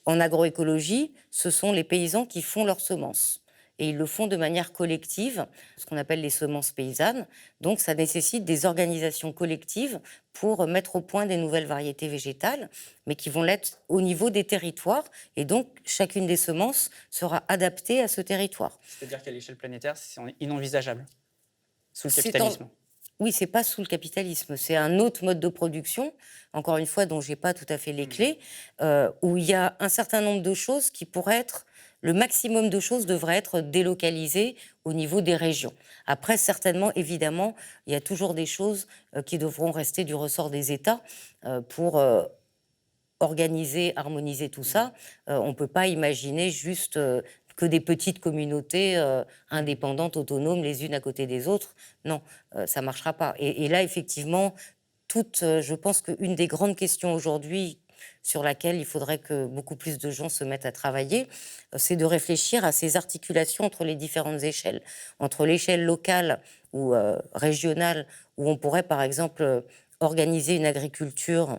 en agroécologie, ce sont les paysans qui font leurs semences. Et ils le font de manière collective, ce qu'on appelle les semences paysannes. Donc ça nécessite des organisations collectives pour mettre au point des nouvelles variétés végétales, mais qui vont l'être au niveau des territoires. Et donc chacune des semences sera adaptée à ce territoire. C'est-à-dire qu'à l'échelle planétaire, c'est inenvisageable, sous le C'est capitalisme. Oui, c'est pas sous le capitalisme, c'est un autre mode de production, encore une fois, dont j'ai pas tout à fait les clés, où il y a un certain nombre de choses qui pourraient être, le maximum de choses devrait être délocalisées au niveau des régions. Après, certainement, évidemment, il y a toujours des choses qui devront rester du ressort des États pour organiser, harmoniser tout ça. On ne peut pas imaginer juste que des petites communautés indépendantes, autonomes, les unes à côté des autres. Non, ça ne marchera pas. Et là, effectivement, je pense qu'une des grandes questions aujourd'hui sur laquelle il faudrait que beaucoup plus de gens se mettent à travailler, c'est de réfléchir à ces articulations entre les différentes échelles. Entre l'échelle locale ou régionale, où on pourrait, par exemple, organiser une agriculture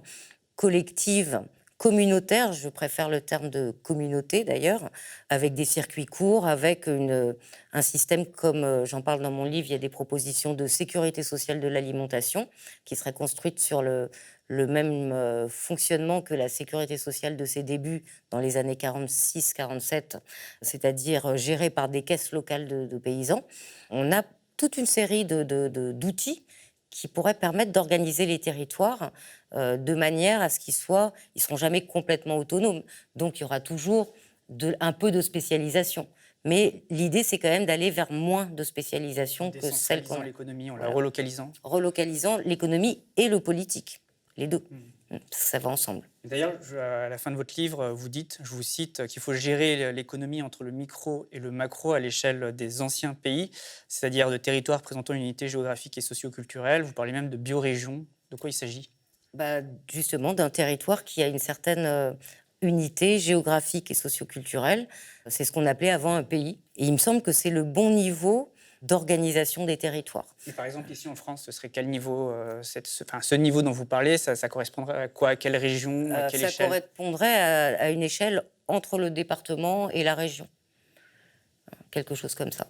collective, communautaire, je préfère le terme de communauté d'ailleurs, avec des circuits courts, avec un système comme j'en parle dans mon livre, il y a des propositions de sécurité sociale de l'alimentation qui seraient construites sur le même fonctionnement que la sécurité sociale de ses débuts dans les années 46-47, c'est-à-dire gérée par des caisses locales de paysans. On a toute une série d'outils qui pourraient permettre d'organiser les territoires de manière à ce qu'ils seront jamais complètement autonomes. Donc il y aura toujours un peu de spécialisation. Mais l'idée, c'est quand même d'aller vers moins de spécialisation que celle qu'on Décentralisant a. l'économie, en la Voilà. relocalisant. Relocalisant l'économie et le politique, les deux. Mm. Ça va ensemble. D'ailleurs, à la fin de votre livre, vous dites, je vous cite, qu'il faut gérer l'économie entre le micro et le macro à l'échelle des anciens pays, c'est-à-dire de territoires présentant une unité géographique et socio-culturelle. Vous parlez même de biorégions. De quoi il s'agit? Bah, justement, d'un territoire qui a une certaine unité géographique et socioculturelle. C'est ce qu'on appelait avant un pays. Et il me semble que c'est le bon niveau d'organisation des territoires. Et par exemple, ici en France, ce serait quel niveau ce niveau dont vous parlez, ça correspondrait à quoi? À quelle région? À quelle Ça échelle? correspondrait à une échelle entre le département et la région. Quelque chose comme ça.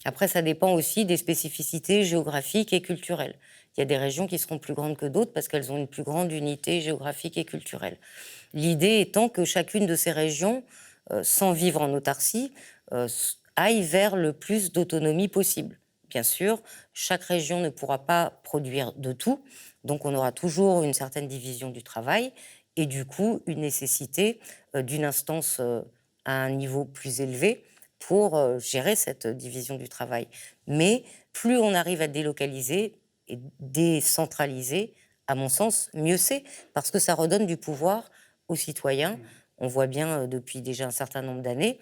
Après, ça dépend aussi des spécificités géographiques et culturelles. Il y a des régions qui seront plus grandes que d'autres parce qu'elles ont une plus grande unité géographique et culturelle. L'idée étant que chacune de ces régions, sans vivre en autarcie, aille vers le plus d'autonomie possible. Bien sûr, chaque région ne pourra pas produire de tout, donc on aura toujours une certaine division du travail et du coup une nécessité d'une instance à un niveau plus élevé pour gérer cette division du travail. Mais plus on arrive à délocaliser et décentraliser, à mon sens, mieux c'est, parce que ça redonne du pouvoir aux citoyens. On voit bien depuis déjà un certain nombre d'années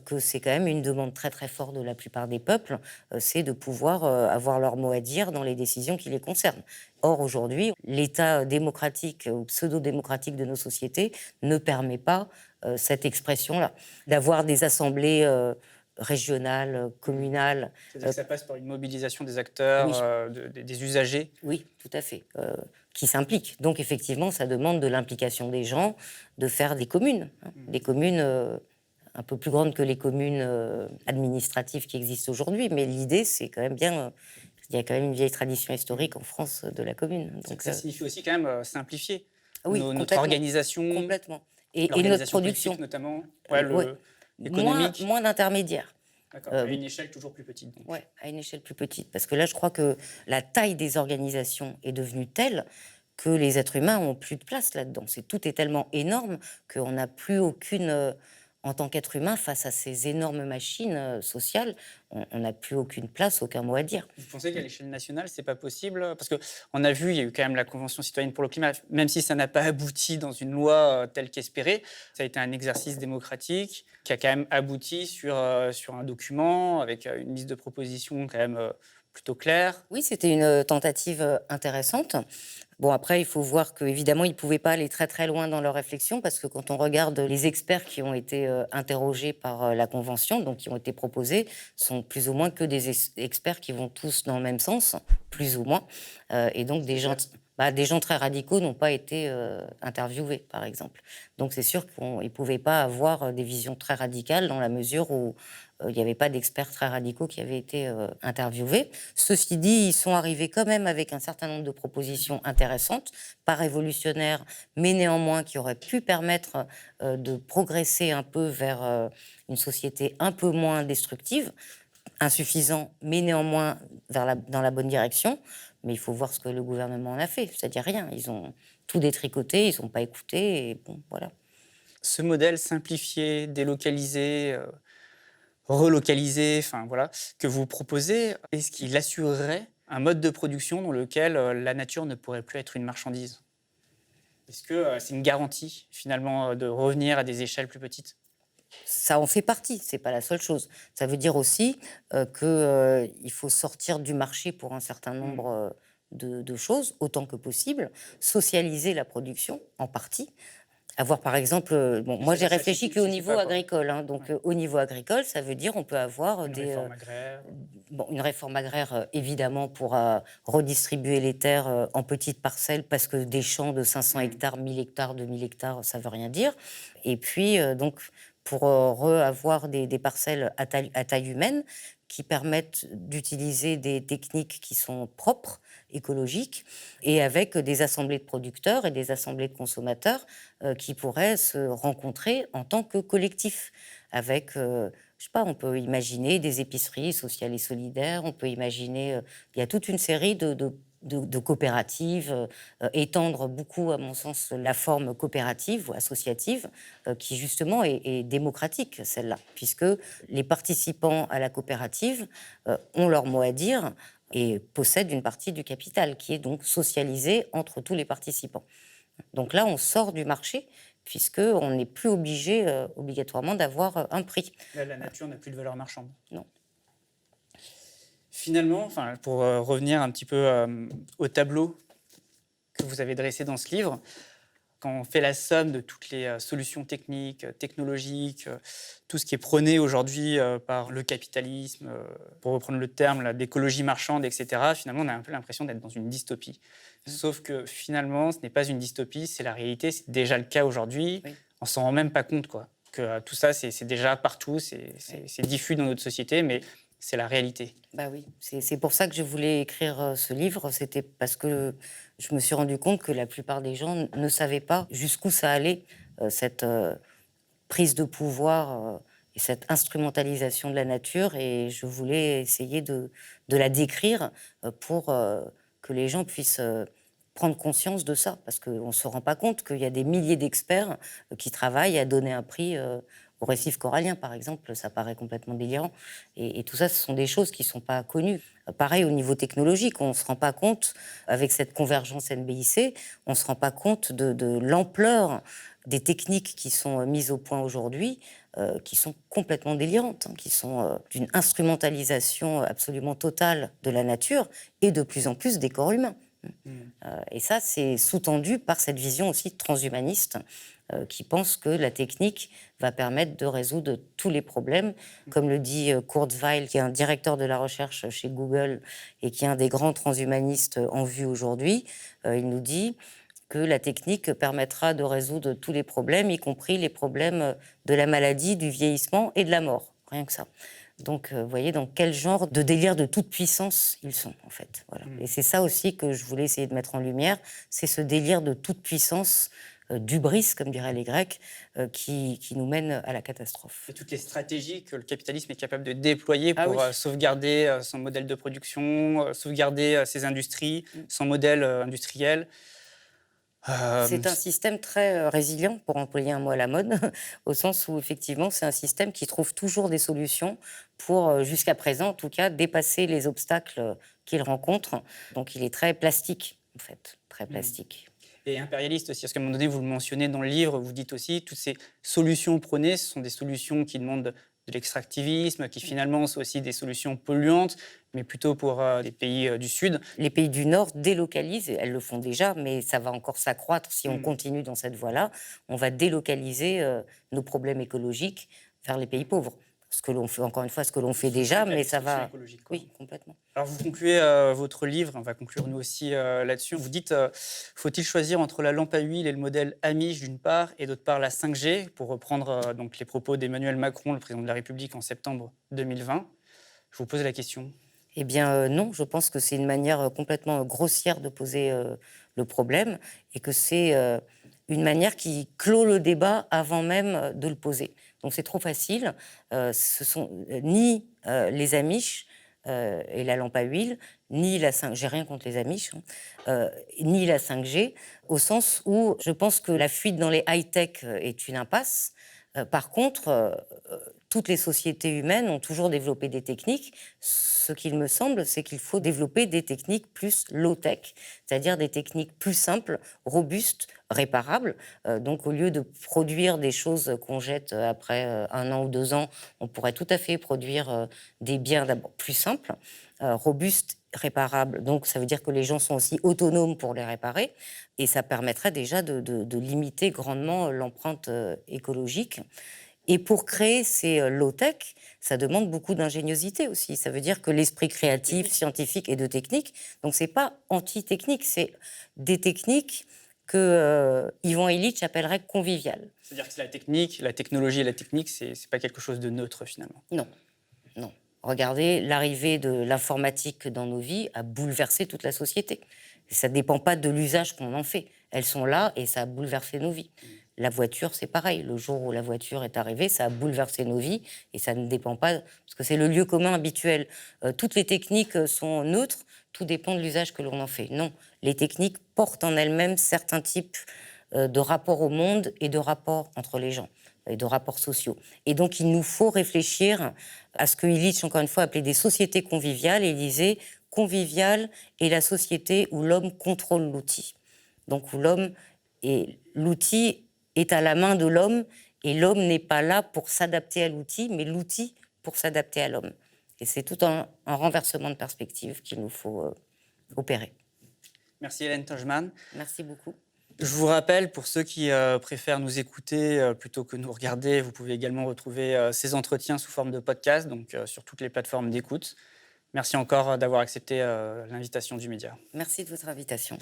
que c'est quand même une demande très très forte de la plupart des peuples, c'est de pouvoir avoir leur mot à dire dans les décisions qui les concernent. Or, aujourd'hui, l'état démocratique ou pseudo-démocratique de nos sociétés ne permet pas cette expression-là, d'avoir des assemblées régionales, communales. C'est-à-dire que ça passe par une mobilisation des acteurs, Oui. des usagers. Oui, tout à fait, qui s'impliquent. Donc effectivement, ça demande de l'implication des gens, de faire des communes, des communes un peu plus grandes que les communes administratives qui existent aujourd'hui. Mais l'idée, c'est quand même bien. Il y a quand même une vieille tradition historique en France de la commune. Donc, Ça signifie aussi quand même simplifier oui, notre complètement, organisation, complètement. Et notre l'organisation production. politique notamment, Ouais. économique. Moins d'intermédiaires. D'accord, à une échelle toujours plus petite. Donc. Oui, à une échelle plus petite. Parce que là, je crois que la taille des organisations est devenue telle que les êtres humains n'ont plus de place là-dedans. Tout est tellement énorme qu'on n'a plus aucune... en tant qu'être humain, face à ces énormes machines sociales, on n'a plus aucune place, aucun mot à dire. Vous pensez qu'à l'échelle nationale, c'est pas possible? Parce qu'on a vu, il y a eu quand même la Convention citoyenne pour le climat, même si ça n'a pas abouti dans une loi telle qu'espérée, ça a été un exercice démocratique qui a quand même abouti sur un document avec une liste de propositions quand même plutôt claire. Oui, c'était une tentative intéressante. Bon, après, il faut voir qu'évidemment, ils ne pouvaient pas aller très très loin dans leur réflexion, parce que quand on regarde les experts qui ont été interrogés par la Convention, donc qui ont été proposés, sont plus ou moins que des experts qui vont tous dans le même sens, plus ou moins. Et donc, des gens très radicaux n'ont pas été interviewés, par exemple. Donc, c'est sûr qu'ils ne pouvaient pas avoir des visions très radicales dans la mesure où il n'y avait pas d'experts très radicaux qui avaient été interviewés. Ceci dit, ils sont arrivés quand même avec un certain nombre de propositions intéressantes, pas révolutionnaires, mais néanmoins qui auraient pu permettre de progresser un peu vers une société un peu moins destructive, insuffisant, mais néanmoins dans la bonne direction. Mais il faut voir ce que le gouvernement en a fait, c'est-à-dire rien. Ils ont tout détricoté, ils n'ont pas écouté, et bon, voilà. Ce modèle simplifié, délocalisé, relocalisé, enfin voilà, que vous proposez, est-ce qu'il assurerait un mode de production dans lequel la nature ne pourrait plus être une marchandise? Est-ce que c'est une garantie finalement de revenir à des échelles plus petites? Ça en fait partie, c'est pas la seule chose. Ça veut dire aussi qu'il faut sortir du marché pour un certain nombre de choses, autant que possible, socialiser la production en partie. Avoir par exemple, moi j'ai réfléchi qu'au niveau agricole, hein, donc au niveau agricole, ça veut dire on peut avoir Une réforme agraire. une réforme agraire évidemment pour redistribuer les terres en petites parcelles, parce que des champs de 500 hectares, 1000 hectares, 2000 hectares, ça veut rien dire. Et puis donc pour avoir des parcelles à taille humaine qui permettent d'utiliser des techniques qui sont propres, écologiques, et avec des assemblées de producteurs et des assemblées de consommateurs qui pourraient se rencontrer en tant que collectif. Avec, je sais pas, on peut imaginer des épiceries sociales et solidaires, on peut imaginer, il y a toute une série de de coopératives, étendre beaucoup, à mon sens, la forme coopérative ou associative, qui justement est démocratique, celle-là, puisque les participants à la coopérative ont leur mot à dire et possèdent une partie du capital qui est donc socialisé entre tous les participants. Donc là, on sort du marché puisqu'on n'est plus obligé obligatoirement d'avoir un prix. Là, la nature n'a plus de valeur marchande. Non. Finalement, pour revenir un petit peu au tableau que vous avez dressé dans ce livre, quand on fait la somme de toutes les solutions techniques, technologiques, tout ce qui est prôné aujourd'hui par le capitalisme, pour reprendre le terme d'écologie marchande, etc., finalement, on a un peu l'impression d'être dans une dystopie. Sauf que finalement, ce n'est pas une dystopie, c'est la réalité, c'est déjà le cas aujourd'hui. Oui. On ne s'en rend même pas compte, quoi. Que tout ça, c'est déjà partout, c'est diffus dans notre société, mais c'est la réalité. Bah oui, c'est pour ça que je voulais écrire ce livre. C'était parce que je me suis rendu compte que la plupart des gens ne savaient pas jusqu'où ça allait, cette prise de pouvoir et cette instrumentalisation de la nature. Et je voulais essayer de la décrire pour que les gens puissent prendre conscience de ça. Parce qu'on ne se rend pas compte qu'il y a des milliers d'experts qui travaillent à donner un prix au récif corallien, par exemple. Ça paraît complètement délirant. Et tout ça, ce sont des choses qui ne sont pas connues. Pareil au niveau technologique, on ne se rend pas compte, avec cette convergence NBIC, on ne se rend pas compte de l'ampleur des techniques qui sont mises au point aujourd'hui, qui sont complètement délirantes, hein, qui sont d'une instrumentalisation absolument totale de la nature et de plus en plus des corps humains. Et ça, c'est sous-tendu par cette vision aussi transhumaniste qui pense que la technique va permettre de résoudre tous les problèmes. Comme le dit Kurt Weill, qui est un directeur de la recherche chez Google et qui est un des grands transhumanistes en vue aujourd'hui, il nous dit que la technique permettra de résoudre tous les problèmes, y compris les problèmes de la maladie, du vieillissement et de la mort. Rien que ça. Donc, vous voyez dans quel genre de délire de toute puissance ils sont, en fait. Voilà. Et c'est ça aussi que je voulais essayer de mettre en lumière, c'est ce délire de toute puissance, d'hubris, comme diraient les Grecs, qui nous mène à la catastrophe. Et toutes les stratégies que le capitalisme est capable de déployer Ah pour oui. sauvegarder son modèle de production, sauvegarder ses industries, son modèle industriel. C'est un système très résilient, pour employer un mot à la mode, au sens où, effectivement, c'est un système qui trouve toujours des solutions pour, jusqu'à présent, en tout cas, dépasser les obstacles qu'il rencontre. Donc, il est très plastique, en fait, très plastique. Et impérialiste aussi, parce qu'à un moment donné, vous le mentionnez dans le livre, vous dites aussi, toutes ces solutions prônées, ce sont des solutions qui demandent de l'extractivisme, qui finalement sont aussi des solutions polluantes, mais plutôt pour les pays du Sud. Les pays du Nord délocalisent, elles le font déjà, mais ça va encore s'accroître si on continue dans cette voie-là. On va délocaliser nos problèmes écologiques vers les pays pauvres. Ce que l'on fait, encore une fois, ce que l'on fait déjà, mais ça va... Écologique, quoi. Oui, complètement. Alors vous concluez votre livre, on va conclure nous aussi là-dessus. Vous dites, faut-il choisir entre la lampe à huile et le modèle Amish d'une part, et d'autre part la 5G, pour reprendre donc les propos d'Emmanuel Macron, le président de la République, en septembre 2020. Je vous pose la question. Eh bien non, je pense que c'est une manière complètement grossière de poser le problème et que c'est une manière qui clôt le débat avant même de le poser. Donc c'est trop facile. Ce sont ni les Amish et la lampe à huile, ni la 5G, j'ai rien contre les Amish, ni la 5G, au sens où je pense que la fuite dans les high-tech est une impasse. Par contre, toutes les sociétés humaines ont toujours développé des techniques. Ce qu'il me semble, c'est qu'il faut développer des techniques plus low-tech, c'est-à-dire des techniques plus simples, robustes, réparables. Donc, au lieu de produire des choses qu'on jette après 1 an ou 2 ans, on pourrait tout à fait produire des biens d'abord plus simples, robustes, réparables. Donc, ça veut dire que les gens sont aussi autonomes pour les réparer. Et ça permettrait déjà de limiter grandement l'empreinte écologique. Et pour créer ces low-tech, ça demande beaucoup d'ingéniosité aussi. Ça veut dire que l'esprit créatif, scientifique et de technique, donc c'est pas anti-technique, c'est des techniques que Ivan Illich appellerait conviviales. C'est-à-dire que la technique, la technologie et la technique, c'est pas quelque chose de neutre finalement. Non, non. Regardez, l'arrivée de l'informatique dans nos vies a bouleversé toute la société. Ça ne dépend pas de l'usage qu'on en fait. Elles sont là et ça a bouleversé nos vies. La voiture, c'est pareil. Le jour où la voiture est arrivée, ça a bouleversé nos vies et ça ne dépend pas, parce que c'est le lieu commun habituel. Toutes les techniques sont neutres, tout dépend de l'usage que l'on en fait. Non, les techniques portent en elles-mêmes certains types de rapports au monde et de rapports entre les gens, et de rapports sociaux. Et donc, il nous faut réfléchir à ce que Illich, encore une fois, appelait des sociétés conviviales. Et il disait, convivial est la société où l'homme contrôle l'outil. Donc, où l'outil est à la main de l'homme, et l'homme n'est pas là pour s'adapter à l'outil, mais l'outil pour s'adapter à l'homme. Et c'est tout un renversement de perspective qu'il nous faut opérer. Merci Hélène Toggemann. Merci beaucoup. Je vous rappelle, pour ceux qui préfèrent nous écouter plutôt que nous regarder, vous pouvez également retrouver ces entretiens sous forme de podcast, donc sur toutes les plateformes d'écoute. Merci encore d'avoir accepté l'invitation du média. Merci de votre invitation.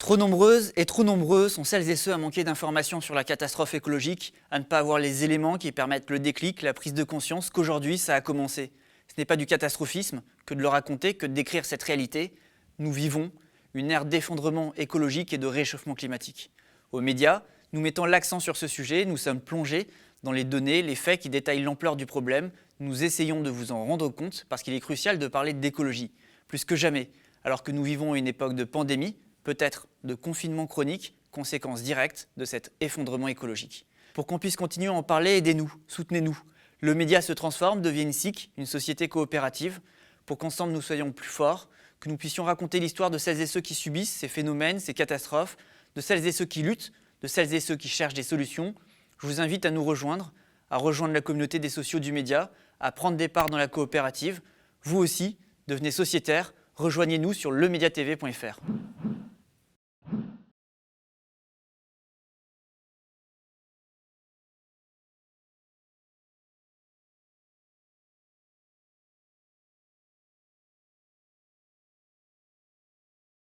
Trop nombreuses et trop nombreux sont celles et ceux à manquer d'informations sur la catastrophe écologique, à ne pas avoir les éléments qui permettent le déclic, la prise de conscience qu'aujourd'hui ça a commencé. Ce n'est pas du catastrophisme que de le raconter, que de décrire cette réalité. Nous vivons une ère d'effondrement écologique et de réchauffement climatique. Aux médias, nous mettons l'accent sur ce sujet, nous sommes plongés dans les données, les faits qui détaillent l'ampleur du problème. Nous essayons de vous en rendre compte parce qu'il est crucial de parler d'écologie. Plus que jamais, alors que nous vivons une époque de pandémie, peut-être de confinement chronique, conséquence directe de cet effondrement écologique. Pour qu'on puisse continuer à en parler, aidez-nous, soutenez-nous. Le média se transforme, devient une SIC, une société coopérative, pour qu'ensemble nous soyons plus forts, que nous puissions raconter l'histoire de celles et ceux qui subissent ces phénomènes, ces catastrophes, de celles et ceux qui luttent, de celles et ceux qui cherchent des solutions. Je vous invite à nous rejoindre, à rejoindre la communauté des sociaux du média, à prendre des parts dans la coopérative. Vous aussi, devenez sociétaire, rejoignez-nous sur lemediatv.fr.